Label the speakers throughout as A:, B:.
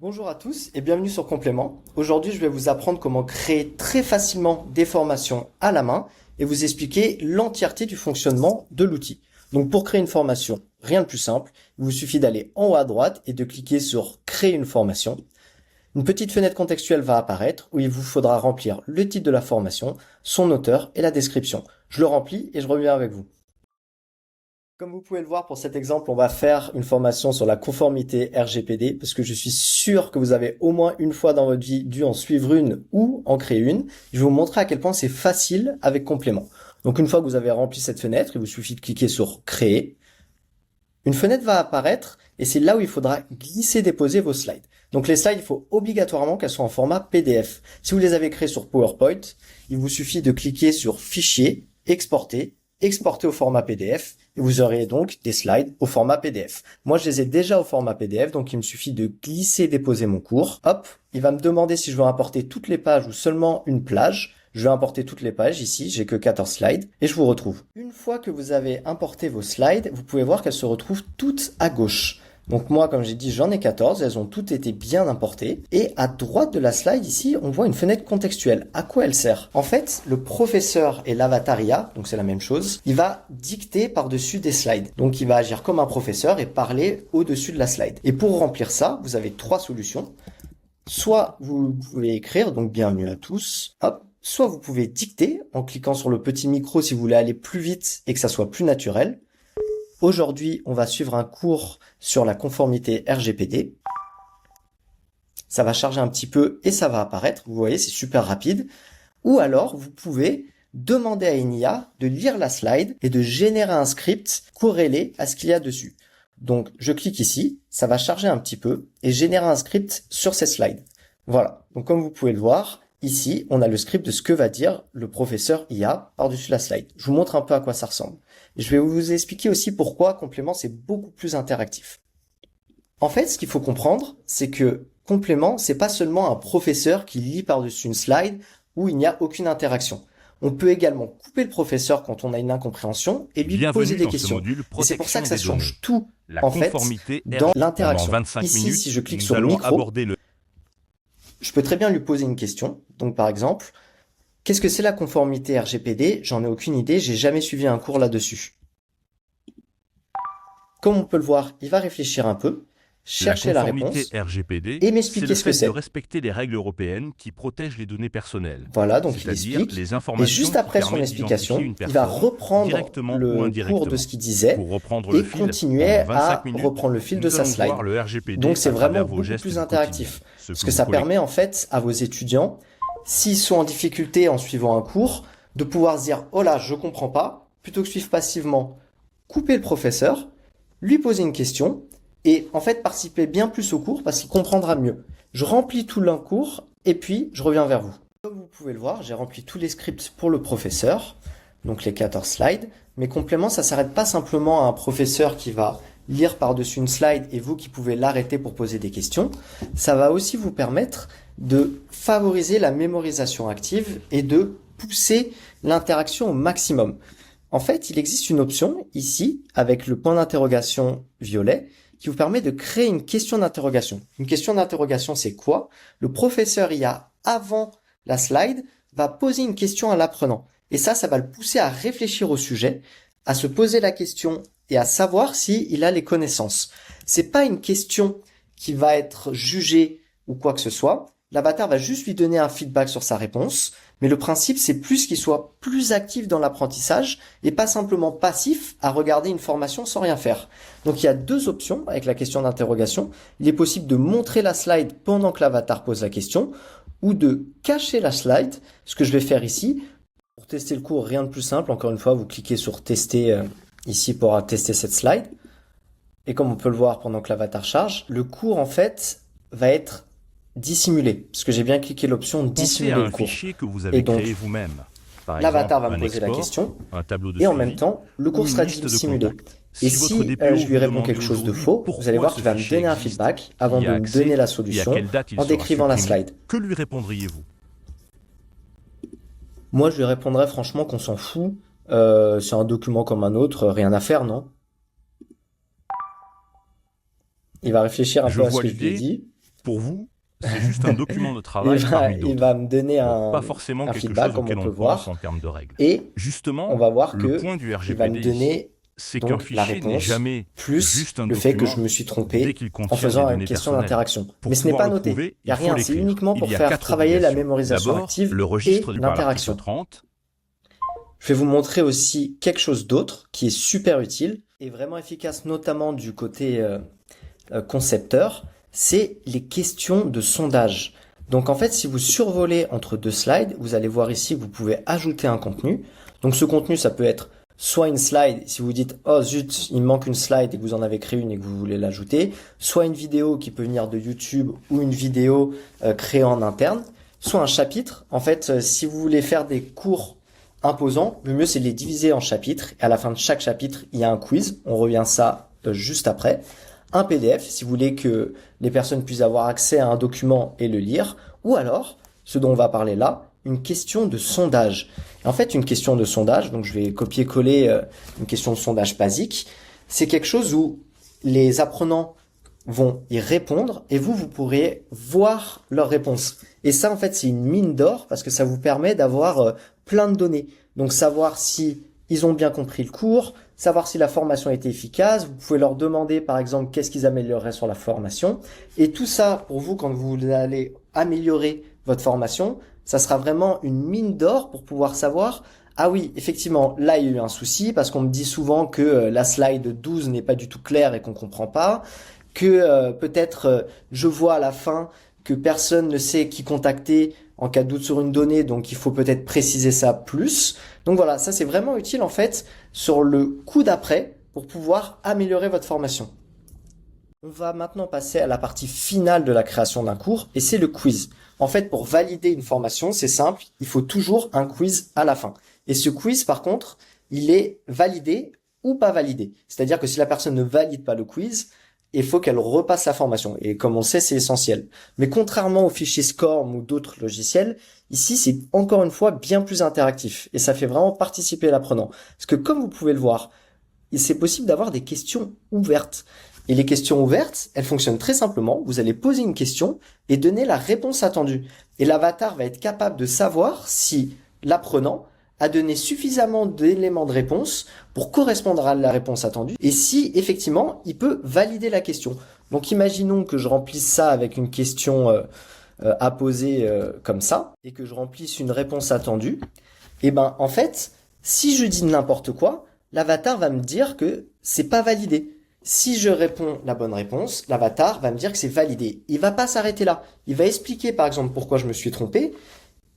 A: Bonjour à tous et bienvenue sur Complément. Aujourd'hui, je vais vous apprendre comment créer très facilement des formations à la main et vous expliquer l'entièreté du fonctionnement de l'outil. Donc pour créer une formation, rien de plus simple, il vous suffit d'aller en haut à droite et de cliquer sur Créer une formation. Une petite fenêtre contextuelle va apparaître où il vous faudra remplir le titre de la formation, son auteur et la description. Je le remplis et je reviens avec vous. Comme vous pouvez le voir pour cet exemple, on va faire une formation sur la conformité RGPD parce que je suis sûr que vous avez au moins une fois dans votre vie dû en suivre une ou en créer une. Je vais vous montrer à quel point c'est facile avec complément. Donc une fois que vous avez rempli cette fenêtre, il vous suffit de cliquer sur Créer. Une fenêtre va apparaître et c'est là où il faudra glisser-déposer vos slides. Donc les slides, il faut obligatoirement qu'elles soient en format PDF. Si vous les avez créés sur PowerPoint, il vous suffit de cliquer sur Fichier, Exporter, exporter au format PDF et vous aurez donc des slides au format PDF. Moi, je les ai déjà au format PDF, donc il me suffit de glisser, déposer mon cours. Hop, il va me demander si je veux importer toutes les pages ou seulement une plage. Je vais importer toutes les pages ici, j'ai que 14 slides et je vous retrouve. Une fois que vous avez importé vos slides, vous pouvez voir qu'elles se retrouvent toutes à gauche. Donc moi, comme j'ai dit, j'en ai 14, elles ont toutes été bien importées. Et à droite de la slide, ici, on voit une fenêtre contextuelle. À quoi elle sert? En fait, le professeur et l'avatar IA, donc c'est la même chose, il va dicter par-dessus des slides. Donc il va agir comme un professeur et parler au-dessus de la slide. Et pour remplir ça, vous avez trois solutions. Soit vous pouvez écrire, donc bienvenue à tous, hop. Soit vous pouvez dicter en cliquant sur le petit micro si vous voulez aller plus vite et que ça soit plus naturel. Aujourd'hui, on va suivre un cours sur la conformité RGPD. Ça va charger un petit peu et ça va apparaître. Vous voyez, c'est super rapide. Ou alors, vous pouvez demander à une IA de lire la slide et de générer un script corrélé à ce qu'il y a dessus. Donc, je clique ici, ça va charger un petit peu et générer un script sur ces slides. Voilà. Donc, comme vous pouvez le voir, ici, on a le script de ce que va dire le professeur IA par-dessus la slide. Je vous montre un peu à quoi ça ressemble. Je vais vous expliquer aussi pourquoi Complément, c'est beaucoup plus interactif. En fait, ce qu'il faut comprendre, c'est que Complément, c'est pas seulement un professeur qui lit par-dessus une slide où il n'y a aucune interaction. On peut également couper le professeur quand on a une incompréhension et lui poser des questions. Et c'est pour ça que ça change tout, en fait, dans l'interaction. Ici, si je clique sur le micro, je peux très bien lui poser une question. Donc, par exemple, qu'est-ce que c'est la conformité RGPD? J'en ai aucune idée, j'ai jamais suivi un cours là-dessus. Comme on peut le voir, il va réfléchir un peu, chercher la réponse
B: RGPD,
A: et m'expliquer ce que c'est.
B: De respecter les règles européennes qui protègent les données personnelles.
A: Voilà, donc il explique. Et juste après son explication, il va reprendre le cours de ce qu'il disait et continuer à reprendre le fil de sa slide. Donc c'est vraiment beaucoup plus interactif. Parce que ça permet en fait à vos étudiants, s'ils sont en difficulté en suivant un cours, de pouvoir se dire « Oh là, je comprends pas », plutôt que suivre passivement, couper le professeur, lui poser une question et en fait participer bien plus au cours parce qu'il comprendra mieux. Je remplis tout le cours et puis je reviens vers vous. Comme vous pouvez le voir, j'ai rempli tous les scripts pour le professeur, donc les 14 slides. Mes compléments, ça s'arrête pas simplement à un professeur qui va lire par-dessus une slide et vous qui pouvez l'arrêter pour poser des questions. Ça va aussi vous permettre de favoriser la mémorisation active et de pousser l'interaction au maximum. En fait, il existe une option ici avec le point d'interrogation violet qui vous permet de créer une question d'interrogation. Une question d'interrogation, c'est quoi? Le professeur IA, avant la slide, va poser une question à l'apprenant. Et ça va le pousser à réfléchir au sujet, à se poser la question et à savoir s'il a les connaissances. C'est pas une question qui va être jugée ou quoi que ce soit. L'avatar va juste lui donner un feedback sur sa réponse, mais le principe, c'est plus qu'il soit plus actif dans l'apprentissage et pas simplement passif à regarder une formation sans rien faire. Donc il y a deux options avec la question d'interrogation. Il est possible de montrer la slide pendant que l'avatar pose la question ou de cacher la slide, ce que je vais faire ici. Pour tester le cours, rien de plus simple. Encore une fois, vous cliquez sur tester ici pour tester cette slide. Et comme on peut le voir pendant que l'avatar charge, le cours en fait va être dissimulé, parce que j'ai bien cliqué l'option dissimuler le cours. Et donc, l'avatar va me poser la question, et en même temps, le cours sera dissimulé. Et si je lui réponds quelque chose de faux, vous allez voir qu'il va me donner un feedback avant de me donner la solution en décrivant la slide.
B: Que lui répondriez-vous?
A: Moi, je lui répondrais franchement qu'on s'en fout. C'est un document comme un autre, rien à faire, non? Il va réfléchir un peu à ce que je lui ai dit.
B: Pour vous, c'est juste un document de
A: Il
B: travail
A: va,
B: parmi
A: il
B: d'autres.
A: va me donner
B: Pas forcément
A: un
B: quelque
A: feedback,
B: chose
A: comme
B: auquel
A: on
B: on
A: peut
B: pense
A: voir,
B: en termes de règles.
A: et on
B: Justement,
A: va voir
B: le
A: que
B: point du
A: il va me
B: RGPD ici,
A: donner
B: c'est qu'un
A: donc la
B: fichier n'est
A: réponse,
B: jamais
A: plus
B: juste un
A: le fait que je
B: document
A: me suis
B: dès
A: trompé
B: qu'il
A: en
B: contient des
A: faisant une
B: données
A: question
B: personnelles.
A: d'interaction.
B: Pour
A: Mais ce n'est
B: pouvoir
A: pas
B: le
A: noté.
B: prouver,
A: Il n'y a
B: il faut
A: rien, c'est
B: l'écrire.
A: uniquement
B: Il
A: pour
B: y a
A: faire
B: 4
A: travailler la
B: obligations.
A: mémorisation
B: D'abord,
A: active
B: le
A: et
B: registre par l'article
A: l'interaction.
B: 30.
A: Je vais vous montrer aussi quelque chose d'autre qui est super utile et vraiment efficace, notamment du côté concepteur, c'est les questions de sondage. Donc en fait, si vous survolez entre deux slides, vous allez voir ici que vous pouvez ajouter un contenu. Donc ce contenu, ça peut être soit une slide, si vous dites « Oh zut, il me manque une slide » et que vous en avez créé une et que vous voulez l'ajouter, soit une vidéo qui peut venir de YouTube ou une vidéo créée en interne, soit un chapitre. En fait, si vous voulez faire des cours imposants, le mieux c'est de les diviser en chapitres. Et à la fin de chaque chapitre, il y a un quiz. On revient ça juste après. Un PDF, si vous voulez que les personnes puissent avoir accès à un document et le lire. Ou alors, ce dont on va parler là, une question de sondage. Et en fait, une question de sondage, donc je vais copier-coller une question de sondage basique, c'est quelque chose où les apprenants vont y répondre et vous pourrez voir leurs réponses. Et ça, en fait, c'est une mine d'or parce que ça vous permet d'avoir plein de données. Donc, savoir si ils ont bien compris le cours, savoir si la formation a été efficace. Vous pouvez leur demander, par exemple, qu'est-ce qu'ils amélioreraient sur la formation. Et tout ça, pour vous, quand vous allez améliorer votre formation, ça sera vraiment une mine d'or pour pouvoir savoir ah oui, effectivement, là, il y a eu un souci parce qu'on me dit souvent que la slide 12 n'est pas du tout claire et qu'on comprend pas, que peut-être je vois à la fin que personne ne sait qui contacter en cas de doute sur une donnée, donc il faut peut-être préciser ça plus. Donc voilà, ça c'est vraiment utile en fait sur le coup d'après pour pouvoir améliorer votre formation. On va maintenant passer à la partie finale de la création d'un cours et c'est le quiz. En fait, pour valider une formation, c'est simple, il faut toujours un quiz à la fin. Et ce quiz, par contre, il est validé ou pas validé. C'est-à-dire que si la personne ne valide pas le quiz, il faut qu'elle repasse la formation. Et comme on le sait, c'est essentiel. Mais contrairement au fichier SCORM ou d'autres logiciels, ici, c'est encore une fois bien plus interactif. Et ça fait vraiment participer l'apprenant. Parce que comme vous pouvez le voir, c'est possible d'avoir des questions ouvertes. Et les questions ouvertes, elles fonctionnent très simplement. Vous allez poser une question et donner la réponse attendue. Et l'avatar va être capable de savoir si l'apprenant a donné suffisamment d'éléments de réponse pour correspondre à la réponse attendue et si effectivement il peut valider la question. Donc imaginons que je remplisse ça avec une question à poser comme ça et que je remplisse une réponse attendue. Et ben en fait, si je dis n'importe quoi, l'avatar va me dire que c'est pas validé. Si je réponds la bonne réponse, l'avatar va me dire que c'est validé. Il va pas s'arrêter là. Il va expliquer par exemple pourquoi je me suis trompé.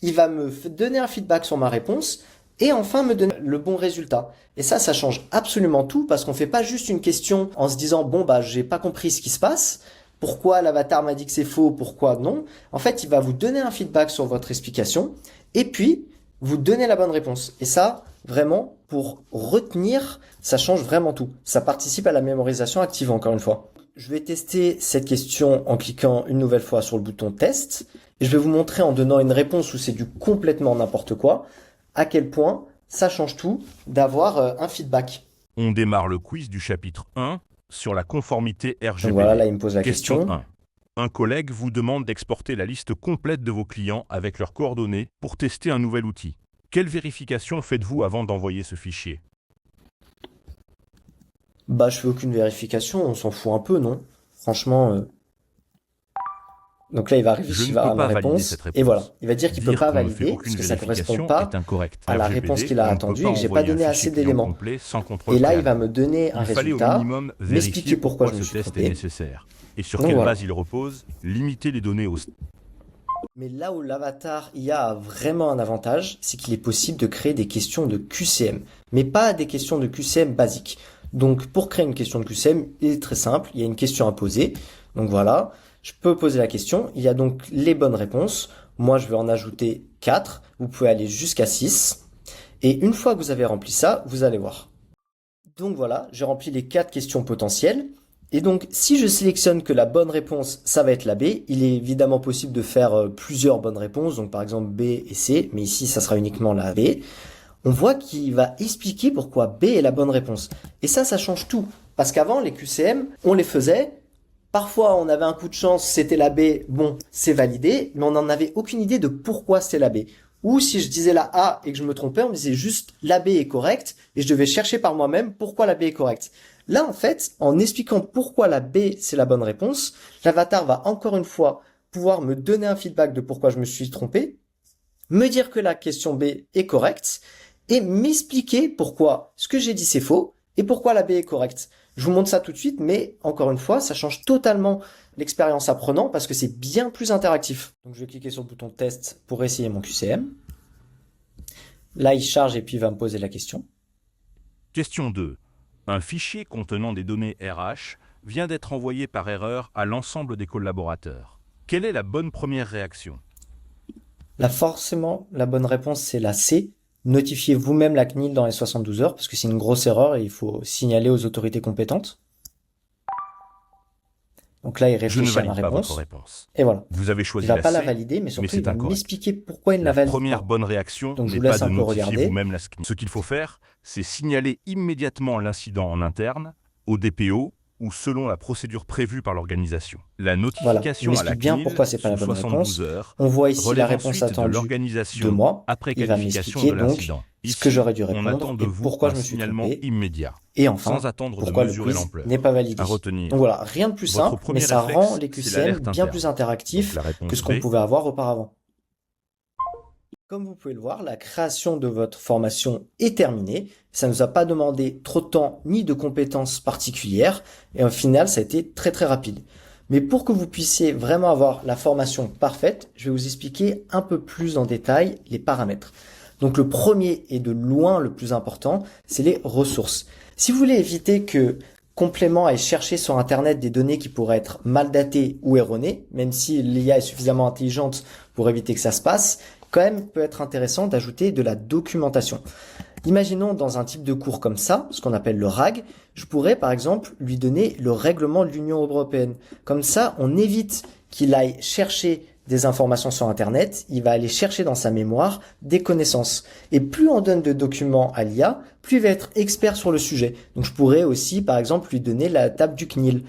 A: Il va me donner un feedback sur ma réponse et enfin me donner le bon résultat. Et ça change absolument tout parce qu'on fait pas juste une question en se disant bon bah j'ai pas compris ce qui se passe, pourquoi l'avatar m'a dit que c'est faux, pourquoi non. En fait, il va vous donner un feedback sur votre explication et puis vous donner la bonne réponse. Et ça, vraiment, pour retenir, ça change vraiment tout. Ça participe à la mémorisation active encore une fois. Je vais tester cette question en cliquant une nouvelle fois sur le bouton test. Et je vais vous montrer en donnant une réponse où c'est du complètement n'importe quoi, à quel point ça change tout d'avoir un feedback.
B: On démarre le quiz du chapitre 1 sur la conformité RGPD.
A: Donc voilà, là il me pose la
B: Question
A: question.
B: 1. Un collègue vous demande d'exporter la liste complète de vos clients avec leurs coordonnées pour tester un nouvel outil. Quelle vérification faites-vous avant d'envoyer ce fichier?
A: Bah je fais aucune vérification, on s'en fout un peu, non? Franchement... Donc là, il va
B: Je ne
A: réfléchir
B: peux
A: à ma
B: pas valider
A: réponse,
B: cette réponse.
A: et voilà. Il va dire qu'il peut
B: Dire
A: pas
B: qu'on ne fait
A: valider,
B: aucune
A: parce que ça correspond
B: vérification
A: pas
B: est incorrect.
A: à la
B: RGPD,
A: réponse qu'il a
B: on ne
A: attendue
B: peut
A: et
B: pas
A: que j'ai pas
B: envoyer un
A: donné assez
B: fichier client
A: d'éléments.
B: complet sans contrôle
A: Et là, il
B: préalable.
A: va me donner un
B: Il fallait au
A: résultat,
B: minimum
A: m'expliquer
B: vérifier
A: pourquoi je
B: pourquoi
A: me
B: ce
A: suis
B: test est
A: trompé.
B: nécessaire et sur
A: Donc
B: quelle
A: voilà.
B: base il repose, limiter les données au...
A: Mais là où l'avatar IA a vraiment un avantage, c'est qu'il est possible de créer des questions de QCM, mais pas des questions de QCM basiques. Donc pour créer une question de QCM, il est très simple, il y a une question à poser. Donc voilà, je peux poser la question, il y a donc les bonnes réponses. Moi, je vais en ajouter 4, vous pouvez aller jusqu'à 6. Et une fois que vous avez rempli ça, vous allez voir. Donc voilà, j'ai rempli les 4 questions potentielles. Et donc, si je sélectionne que la bonne réponse, ça va être la B, il est évidemment possible de faire plusieurs bonnes réponses, donc par exemple B et C, mais ici, ça sera uniquement la B. On voit qu'il va expliquer pourquoi B est la bonne réponse. Et ça change tout. Parce qu'avant, les QCM, on les faisait Parfois, on avait un coup de chance, c'était la B, bon, c'est validé, mais on n'en avait aucune idée de pourquoi c'était la B. Ou si je disais la A et que je me trompais, on me disait juste la B est correcte et je devais chercher par moi-même pourquoi la B est correcte. Là, en fait, en expliquant pourquoi la B c'est la bonne réponse, l'avatar va encore une fois pouvoir me donner un feedback de pourquoi je me suis trompé, me dire que la question B est correcte et m'expliquer pourquoi ce que j'ai dit c'est faux et pourquoi la B est correcte. Je vous montre ça tout de suite, mais encore une fois, ça change totalement l'expérience apprenant parce que c'est bien plus interactif. Donc je vais cliquer sur le bouton test pour essayer mon QCM. Là, il charge et puis il va me poser la question.
B: Question 2. Un fichier contenant des données RH vient d'être envoyé par erreur à l'ensemble des collaborateurs. Quelle est la bonne première réaction?
A: Là, forcément, la bonne réponse, c'est la C. Notifiez vous-même la CNIL dans les 72 heures parce que c'est une grosse erreur et il faut signaler aux autorités compétentes. Donc là, il réfléchit à ma
B: pas
A: réponse.
B: votre réponse.
A: Et voilà.
B: Vous avez
A: Il
B: choisi
A: va
B: la
A: pas la
B: C,
A: valider, mais surtout,
B: c'est
A: il va
B: incorrect.
A: m'expliquer pourquoi il ne la
B: La
A: valide
B: première
A: pas.
B: bonne réaction
A: Donc, je
B: n'est
A: vous laisse
B: pas de
A: un peu
B: notifier
A: regarder.
B: vous-même la SCNIL. Ce qu'il faut faire, c'est signaler immédiatement l'incident en interne, au DPO ou selon la procédure prévue par l'organisation. La
A: Voilà. Il
B: notification à la
A: m'explique bien
B: CNIL
A: pourquoi c'est pas la
B: sous
A: bonne
B: 72
A: réponse.
B: heures
A: On voit ici la
B: relève
A: réponse
B: ensuite de
A: attendue de
B: l'organisation
A: moi.
B: après
A: Il va
B: qualification
A: m'expliquer
B: de
A: donc
B: l'incident.
A: ce que
B: Ici,
A: j'aurais dû
B: on
A: répondre
B: attend de
A: et
B: vous
A: pourquoi
B: un
A: je me suis
B: signalement
A: trompé.
B: immédiat,
A: Et enfin,
B: sans attendre de
A: pourquoi le
B: mesurer
A: quiz
B: l'ampleur.
A: n'est pas validé.
B: À retenir.
A: Donc voilà, rien de plus
B: Votre
A: simple,
B: premier
A: mais ça
B: réflexe,
A: rend les
B: c'est
A: QCM
B: l'alerte
A: bien
B: interne.
A: plus
B: Donc
A: interactifs
B: la réponse
A: que ce qu'on
B: B.
A: pouvait avoir auparavant. Comme vous pouvez le voir, la création de votre formation est terminée. Ça ne nous a pas demandé trop de temps ni de compétences particulières. Et au final, ça a été très très rapide. Mais pour que vous puissiez vraiment avoir la formation parfaite, je vais vous expliquer un peu plus en détail les paramètres. Donc le premier et de loin le plus important, c'est les ressources. Si vous voulez éviter que Complément aille chercher sur Internet des données qui pourraient être mal datées ou erronées, même si l'IA est suffisamment intelligente pour éviter que ça se passe, quand même peut être intéressant d'ajouter de la documentation. Imaginons dans un type de cours comme ça, ce qu'on appelle le RAG, je pourrais par exemple lui donner le règlement de l'Union européenne. Comme ça, on évite qu'il aille chercher des informations sur Internet, il va aller chercher dans sa mémoire des connaissances. Et plus on donne de documents à l'IA, plus il va être expert sur le sujet. Donc je pourrais aussi par exemple lui donner la table du CNIL.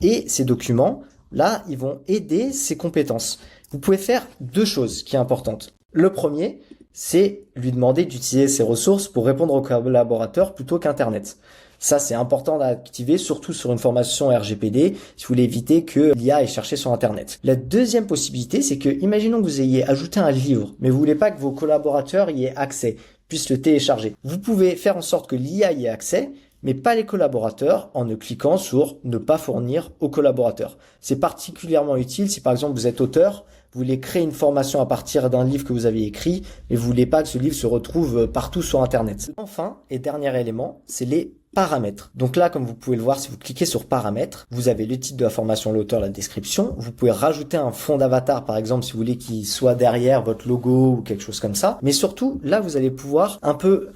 A: Et ces documents, là, ils vont aider ses compétences. Vous pouvez faire deux choses qui sont importantes. Le premier, c'est lui demander d'utiliser ses ressources pour répondre aux collaborateurs plutôt qu'Internet. Ça, c'est important d'activer, surtout sur une formation RGPD, si vous voulez éviter que l'IA ait cherché sur Internet. La deuxième possibilité, c'est que, imaginons que vous ayez ajouté un livre, mais vous voulez pas que vos collaborateurs y aient accès, puissent le télécharger. Vous pouvez faire en sorte que l'IA y ait accès, mais pas les collaborateurs, en ne cliquant sur ne pas fournir aux collaborateurs. C'est particulièrement utile si par exemple vous êtes auteur, vous voulez créer une formation à partir d'un livre que vous avez écrit, mais vous voulez pas que ce livre se retrouve partout sur Internet. Enfin, et dernier élément, c'est les paramètres. Donc là, comme vous pouvez le voir, si vous cliquez sur paramètres, vous avez le titre de la formation, l'auteur, la description. Vous pouvez rajouter un fond d'avatar, par exemple, si vous voulez qu'il soit derrière votre logo ou quelque chose comme ça. Mais surtout, là, vous allez pouvoir un peu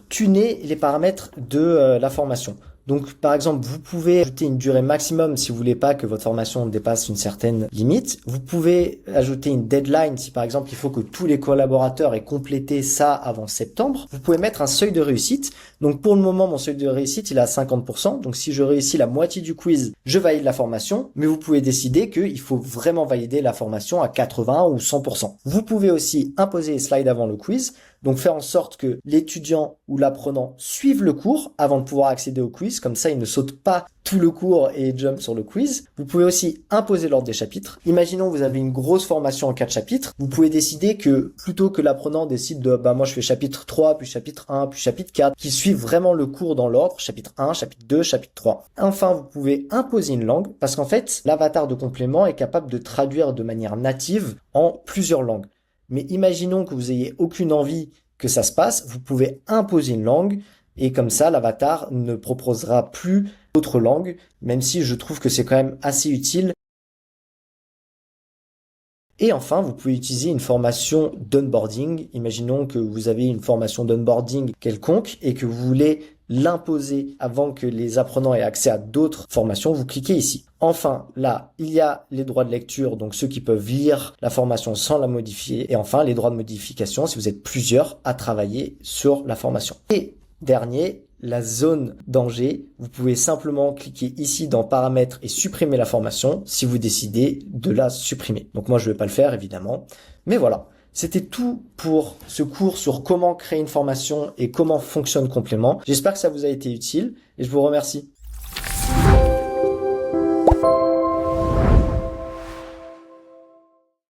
A: tuner les paramètres de la formation. Donc, par exemple, vous pouvez ajouter une durée maximum si vous voulez pas que votre formation dépasse une certaine limite. Vous pouvez ajouter une deadline si, par exemple, il faut que tous les collaborateurs aient complété ça avant septembre. Vous pouvez mettre un seuil de réussite. Donc, pour le moment, mon seuil de réussite, il est à 50%. Donc, si je réussis la moitié du quiz, je valide la formation. Mais vous pouvez décider qu'il faut vraiment valider la formation à 80 ou 100%. Vous pouvez aussi imposer les slides avant le quiz. Donc, faire en sorte que l'étudiant ou l'apprenant suive le cours avant de pouvoir accéder au quiz. Comme ça, il ne saute pas tout le cours et jump sur le quiz. Vous pouvez aussi imposer l'ordre des chapitres. Imaginons que vous avez une grosse formation en 4 chapitres. Vous pouvez décider que plutôt que l'apprenant décide de moi je fais chapitre 3, puis chapitre 1, puis chapitre 4, qu'il suive vraiment le cours dans l'ordre, chapitre 1, chapitre 2, chapitre 3. Enfin, vous pouvez imposer une langue parce qu'en fait, l'avatar de complément est capable de traduire de manière native en plusieurs langues. Mais imaginons que vous ayez aucune envie que ça se passe, vous pouvez imposer une langue et comme ça, l'avatar ne proposera plus d'autres langues, même si je trouve que c'est quand même assez utile. Et enfin, vous pouvez utiliser une formation d'onboarding. Imaginons que vous avez une formation d'onboarding quelconque et que vous voulez l'imposer avant que les apprenants aient accès à d'autres formations. Vous cliquez ici. Enfin, là, il y a les droits de lecture, donc ceux qui peuvent lire la formation sans la modifier. Et enfin, les droits de modification si vous êtes plusieurs à travailler sur la formation. Et dernier, la zone danger, vous pouvez simplement cliquer ici dans paramètres et supprimer la formation si vous décidez de la supprimer. Donc moi je ne vais pas le faire évidemment, mais voilà. C'était tout pour ce cours sur comment créer une formation et comment fonctionne Complément. J'espère que ça vous a été utile et je vous remercie.